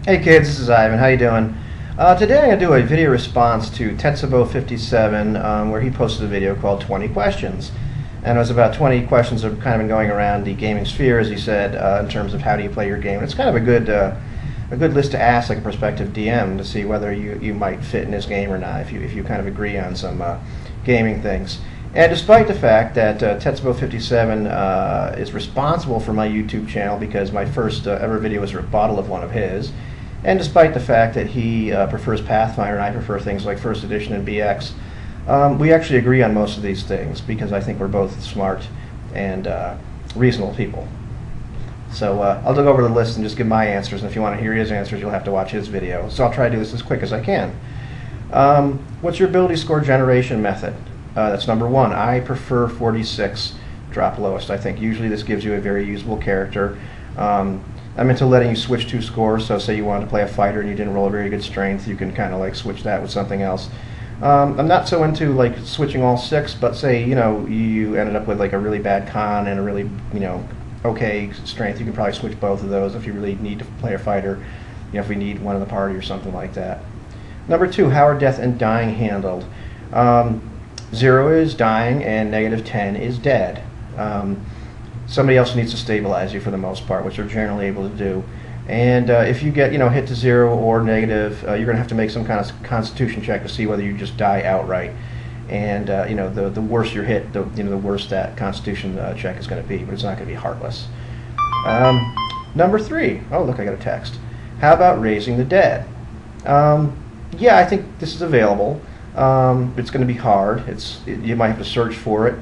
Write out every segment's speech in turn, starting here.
Hey kids, this is Ivan. How you doing? Today I'm going to do a video response to Tetsubo57 where he posted a video called 20 Questions. And it was about 20 questions that have kind of been going around the gaming sphere, as he said, in terms of how do you play your game. And it's kind of a good list to ask, like a prospective DM, to see whether you might fit in his game or not, if you kind of agree on some gaming things. And despite the fact that Tetsubo57 is responsible for my YouTube channel because my first ever video was a rebuttal of one of his, and despite the fact that he prefers Pathfinder and I prefer things like First Edition and BX, we actually agree on most of these things because I think we're both smart and reasonable people. So I'll go over the list and just give my answers, and if you want to hear his answers, you'll have to watch his video. So I'll try to do this as quick as I can. What's your ability score generation method? That's number one. I prefer 46 drop lowest. I think usually this gives you a very usable character. I'm into letting you switch two scores, so say you wanted to play a fighter and you didn't roll a very good strength, you can kind of like switch that with something else. I'm not so into like switching all six, but say you ended up with like a really bad con and a really okay strength, you can probably switch both of those if you really need to play a fighter, if we need one in the party or something like that. Number two, how are death and dying handled? 0 is dying and -10 is dead. Somebody else needs to stabilize you for the most part, which they're generally able to do. And if you get hit to 0 or negative, you're going to have to make some kind of constitution check to see whether you just die outright. And the worse you're hit, the worse that constitution check is going to be, but it's not going to be heartless. Number three. Oh, look, I got a text. How about raising the dead? Yeah, I think this is available. It's going to be hard. You might have to search for it.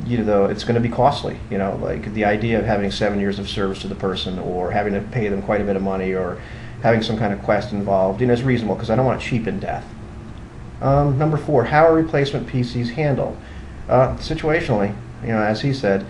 It's going to be costly. Like the idea of having 7 years of service to the person, or having to pay them quite a bit of money, or having some kind of quest involved, is reasonable because I don't want to cheapen death. Number four, how are replacement PCs handled? Situationally, as he said.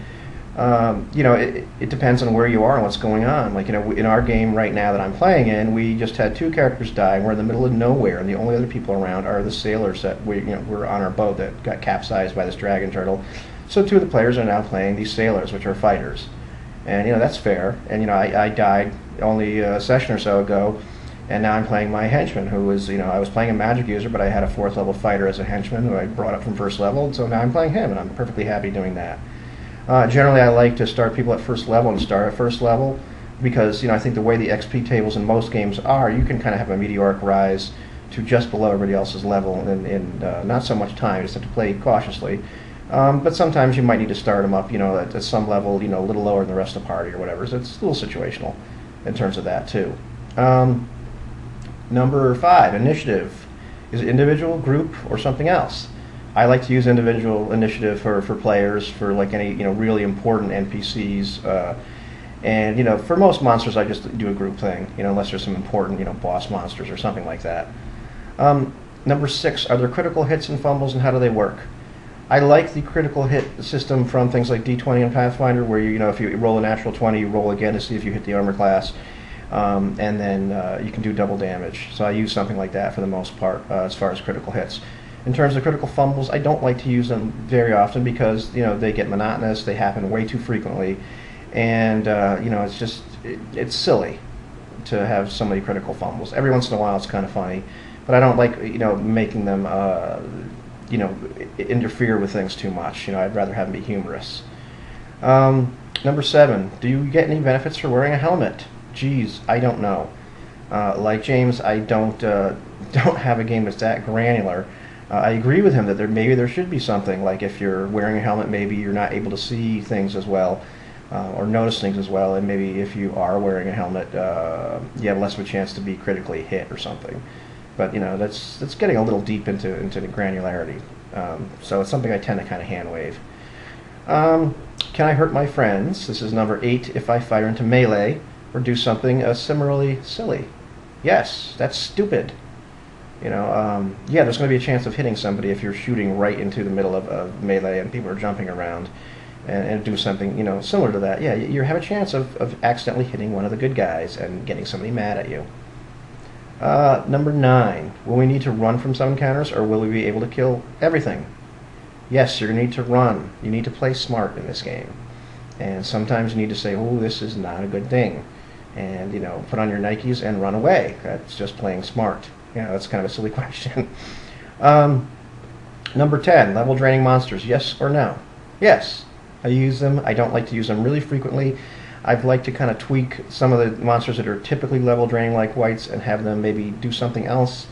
It depends on where you are and what's going on. Like, in our game right now that I'm playing in, we just had 2 characters die, and we're in the middle of nowhere, and the only other people around are the sailors that we're on our boat that got capsized by this dragon turtle. So 2 of the players are now playing these sailors, which are fighters. And, that's fair. And, I died only a session or so ago, and now I'm playing my henchman, who was, I was playing a magic user, but I had a 4th level fighter as a henchman who I brought up from 1st level, and so now I'm playing him, and I'm perfectly happy doing that. Generally, I like to start people at 1st level and start at 1st level because, I think the way the XP tables in most games are, you can kind of have a meteoric rise to just below everybody else's level in not so much time. You just have to play cautiously. But sometimes you might need to start them up, at some level, a little lower than the rest of the party or whatever. So it's a little situational in terms of that, too. Number 5, initiative. Is it individual, group, or something else? I like to use individual initiative for players, for like any really important NPCs, and for most monsters I just do a group thing, unless there's some important boss monsters or something like that. Number 6, are there critical hits and fumbles, and how do they work? I like the critical hit system from things like D20 and Pathfinder, where if you roll a natural 20, you roll again to see if you hit the armor class, and then you can do double damage. So I use something like that for the most part as far as critical hits. In terms of critical fumbles, I don't like to use them very often because they get monotonous, they happen way too frequently, and it's silly to have so many critical fumbles. Every once in a while it's kind of funny, but I don't like making them interfere with things too much. I'd rather have them be humorous. Number 7, do you get any benefits for wearing a helmet? Geez, I don't know. Like James, I don't have a game that's that granular. I agree with him that maybe there should be something, like if you're wearing a helmet, maybe you're not able to see things as well, or notice things as well, and maybe if you are wearing a helmet, you have less of a chance to be critically hit or something. But that's getting a little deep into the granularity. So it's something I tend to kind of hand wave. Can I hurt my friends? This is number 8. If I fire into melee or do something similarly silly. Yes, that's stupid. Yeah, there's going to be a chance of hitting somebody if you're shooting right into the middle of melee and people are jumping around and do something, similar to that. Yeah, you have a chance of accidentally hitting one of the good guys and getting somebody mad at you. Number 9, will we need to run from some encounters, or will we be able to kill everything? Yes, you're going to need to run. You need to play smart in this game. And sometimes you need to say, oh, this is not a good thing. and put on your Nikes and run away. That's just playing smart. That's kind of a silly question. Number 10, level draining monsters. Yes or no? Yes. I use them. I don't like to use them really frequently. I'd like to kind of tweak some of the monsters that are typically level draining like whites and have them maybe do something else.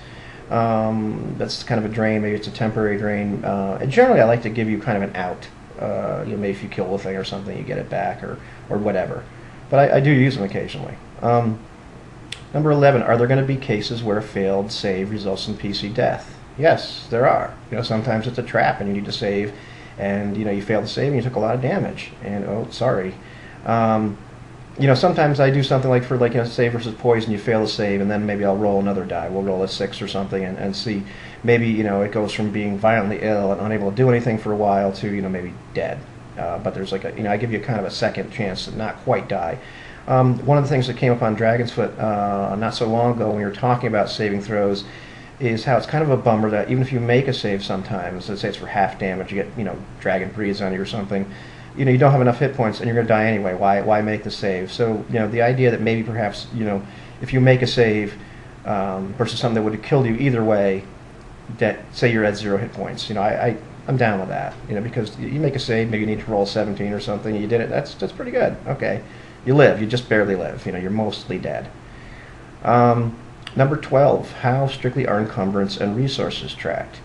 That's kind of a drain. Maybe it's a temporary drain. And generally, I like to give you kind of an out. Maybe if you kill the thing or something, you get it back or whatever. But I do use them occasionally. Number 11, are there going to be cases where a failed save results in PC death? Yes, there are. Sometimes it's a trap and you need to save, and you failed to save and you took a lot of damage. And oh, sorry. Sometimes I do something like for save versus poison. You fail to save, and then maybe I'll roll another die. We'll roll a 6 or something, and see. Maybe it goes from being violently ill and unable to do anything for a while to maybe dead. But there's I give you kind of a second chance to not quite die. One of the things that came up on Dragon's Foot not so long ago when we were talking about saving throws is how it's kind of a bummer that even if you make a save sometimes, let's say it's for half damage, you get dragon breathes on you or something, you don't have enough hit points and you're going to die anyway. Why make the save? So the idea that maybe perhaps if you make a save versus something that would have killed you either way, that say you're at 0 hit points, I'm down with that, because you make a save, maybe you need to roll 17 or something, you did it, that's pretty good. Okay, you live, you just barely live, you're mostly dead. Number 12, how strictly are encumbrance and resources tracked?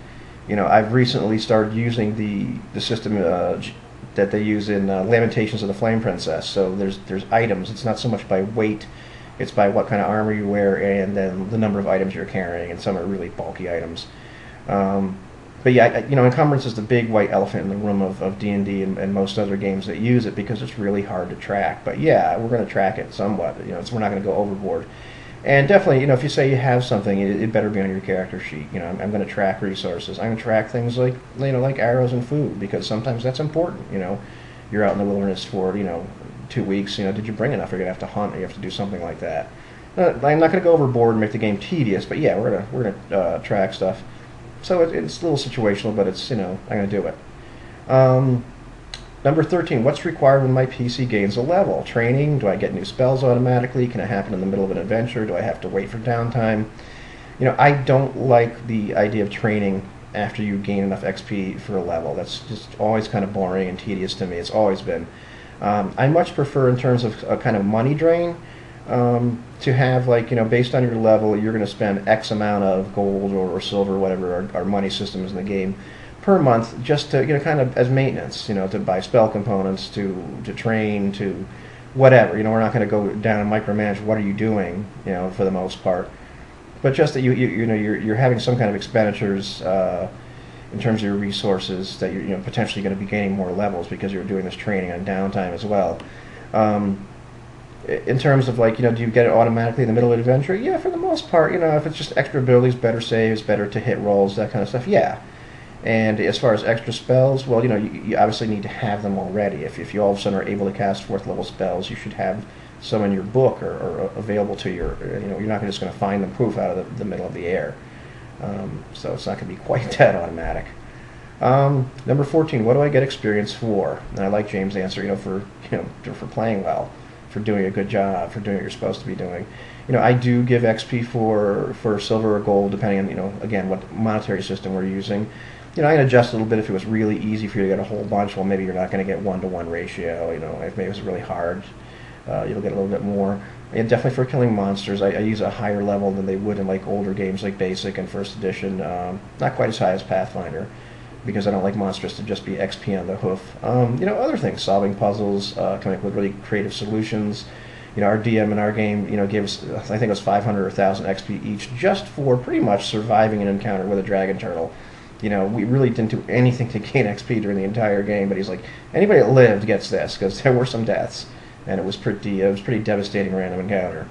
I've recently started using the system that they use in Lamentations of the Flame Princess. So there's items. It's not so much by weight, it's by what kind of armor you wear and then the number of items you're carrying, and some are really bulky items. But yeah, encumbrance is the big white elephant in the room of D&D and most other games that use it because it's really hard to track. But yeah, we're going to track it somewhat. We're not going to go overboard. And definitely, if you say you have something, it better be on your character sheet. I'm going to track resources. I'm going to track things like arrows and food, because sometimes that's important. You're out in the wilderness for 2 weeks. Did you bring enough? You're going to have to hunt, or you have to do something like that. I'm not going to go overboard and make the game tedious, but yeah, we're gonna track stuff. So it's a little situational, but it's I'm going to do it. Number 13, what's required when my PC gains a level? Training? Do I get new spells automatically? Can it happen in the middle of an adventure? Do I have to wait for downtime? I don't like the idea of training after you gain enough XP for a level. That's just always kind of boring and tedious to me. It's always been. I much prefer, in terms of a kind of money drain, to have based on your level, you're going to spend X amount of gold or silver, whatever our money system is in the game, per month, just to kind of as maintenance, to buy spell components, to train, to whatever. We're not going to go down and micromanage what are you doing, for the most part, but just that you're having some kind of expenditures in terms of your resources, that you're potentially going to be gaining more levels because you're doing this training on downtime as well. In terms of do you get it automatically in the middle of the adventure? Yeah, for the most part. If it's just extra abilities, better saves, better to hit rolls, that kind of stuff. Yeah. And as far as extra spells, well, you obviously need to have them already. If you all of a sudden are able to cast 4th level spells, you should have some in your book or available to your. You're not just going to find them poof out of the middle of the air. So it's not going to be quite that automatic. Number 14, what do I get experience for? And I like James' answer. For playing well, for doing a good job, for doing what you're supposed to be doing. I do give XP for silver or gold, depending on again what monetary system we're using. I can adjust a little bit if it was really easy for you to get a whole bunch. Well, maybe you're not going to get 1-to-1 ratio. If maybe it was really hard, you'll get a little bit more. And definitely for killing monsters, I use a higher level than they would in older games like Basic and First Edition. Not quite as high as Pathfinder, because I don't like monsters to just be XP on the hoof. Other things, solving puzzles, coming up with really creative solutions. Our DM in our game, gave us, I think it was 500 or 1,000 XP each, just for pretty much surviving an encounter with a dragon turtle. We really didn't do anything to gain XP during the entire game, but he's like, anybody that lived gets this, because there were some deaths, and it was pretty devastating random encounter.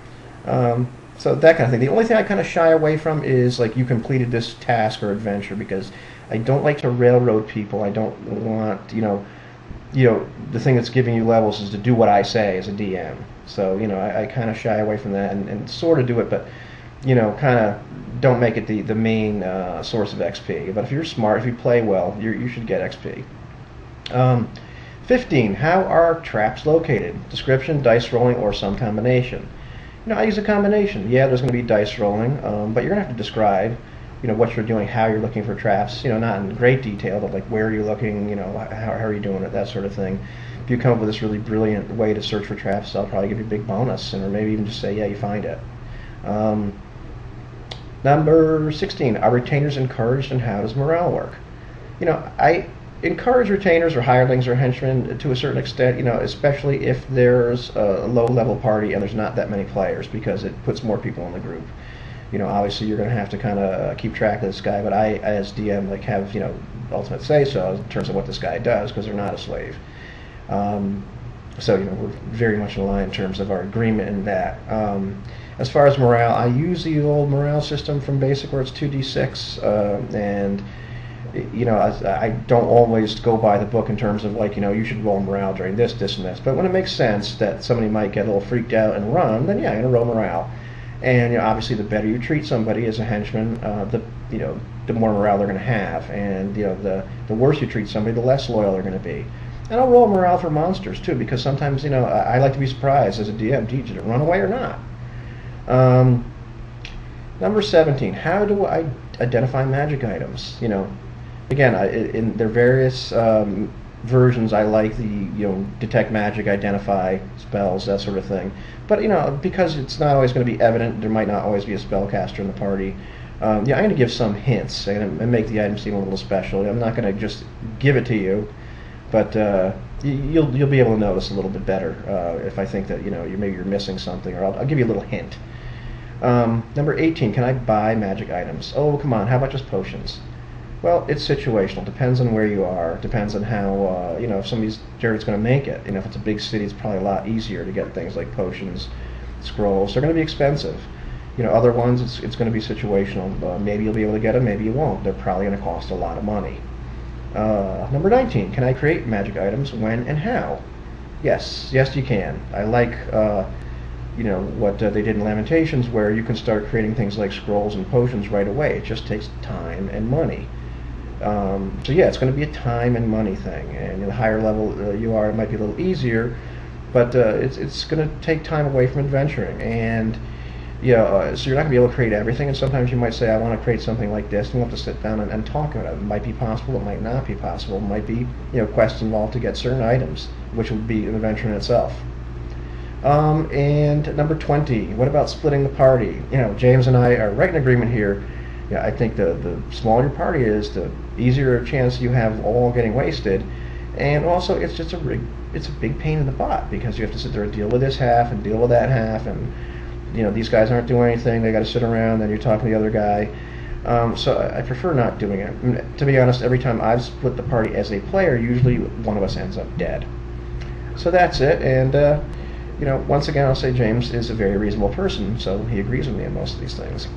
So that kind of thing. The only thing I kind of shy away from is you completed this task or adventure, because I don't like to railroad people. I don't want, the thing that's giving you levels is to do what I say as a DM. So, I kind of shy away from that and sort of do it, but, kind of don't make it the main source of XP. But if you're smart, if you play well, you should get XP. 15, how are traps located? Description, dice rolling, or some combination. I use a combination. Yeah, there's going to be dice rolling, but you're going to have to describe, what you're doing, how you're looking for traps. Not in great detail, but like where are you looking, how are you doing it, that sort of thing. If you come up with this really brilliant way to search for traps, I'll probably give you a big bonus, or maybe even just say, yeah, you find it. Number 16, are retainers encouraged, and how does morale work? I encourage retainers or hirelings or henchmen to a certain extent, especially if there's a low-level party and there's not that many players, because it puts more people in the group. Obviously you're going to have to kind of keep track of this guy, but I, as DM, have, ultimate say-so in terms of what this guy does, because they're not a slave. So, we're very much in line in terms of our agreement in that. As far as morale, I use the old morale system from Basic where it's 2d6, and I don't always go by the book in terms of you should roll morale during this, and this. But when it makes sense that somebody might get a little freaked out and run, then yeah, I'm going to roll morale. And obviously, the better you treat somebody as a henchman, the more morale they're going to have. And the worse you treat somebody, the less loyal they're going to be. And I'll roll morale for monsters too, because sometimes I like to be surprised as a DM. Did it run away or not? Number 17. How do I identify magic items? Again, in their various versions, I like the detect magic, identify spells, that sort of thing. But because it's not always going to be evident, there might not always be a spellcaster in the party. I'm going to give some hints and make the item seem a little special. I'm not going to just give it to you, but you'll be able to notice a little bit better if I think that maybe you're missing something, or I'll give you a little hint. Number 18. Can I buy magic items? Oh, come on. How about just potions? Well, it's situational. Depends on where you are. Depends on how, if somebody's Jared's going to make it. If it's a big city, it's probably a lot easier to get things like potions, scrolls. They're going to be expensive. Other ones, it's going to be situational. Maybe you'll be able to get them, maybe you won't. They're probably going to cost a lot of money. Number 19. Can I create magic items? When and how? Yes, you can. I like, what they did in Lamentations, where you can start creating things like scrolls and potions right away. It just takes time and money. So yeah, it's going to be a time and money thing, and the higher level you are, it might be a little easier, but it's going to take time away from adventuring, and so you're not going to be able to create everything, and sometimes you might say, I want to create something like this, and we'll have to sit down and talk about it. It might be possible, it might not be possible, it might be quests involved to get certain items, which would be an adventure in itself. And number 20, what about splitting the party? James and I are right in agreement here. I think the smaller your party is, the easier a chance you have all getting wasted, and also it's just it's a big pain in the butt, because you have to sit there and deal with this half and deal with that half, and these guys aren't doing anything, they got to sit around, then you're talking to the other guy. So I prefer not doing it. I mean, to be honest, every time I've split the party as a player, usually one of us ends up dead. So that's it, and once again, I'll say James is a very reasonable person, so he agrees with me on most of these things.